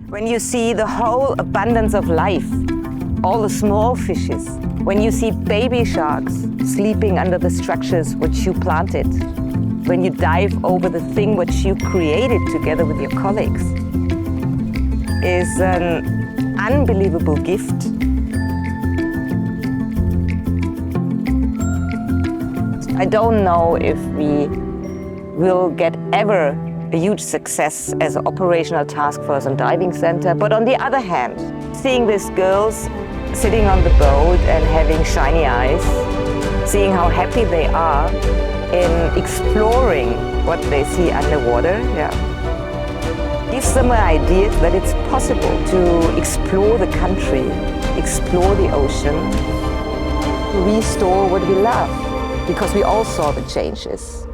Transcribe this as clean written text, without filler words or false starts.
When you see the whole abundance of life, all the small fishes, when you see baby sharks sleeping under the structures which you planted, when you dive over the thing which you created together with your colleagues, is an unbelievable gift. I don't know if we will get ever a huge success as an operational task force and diving center, but on the other hand, seeing these girls sitting on the boat and having shiny eyes, seeing how happy they are in exploring what they see underwater, gives them an idea that it's possible to explore the country, explore the ocean, to restore what we love, because we all saw the changes.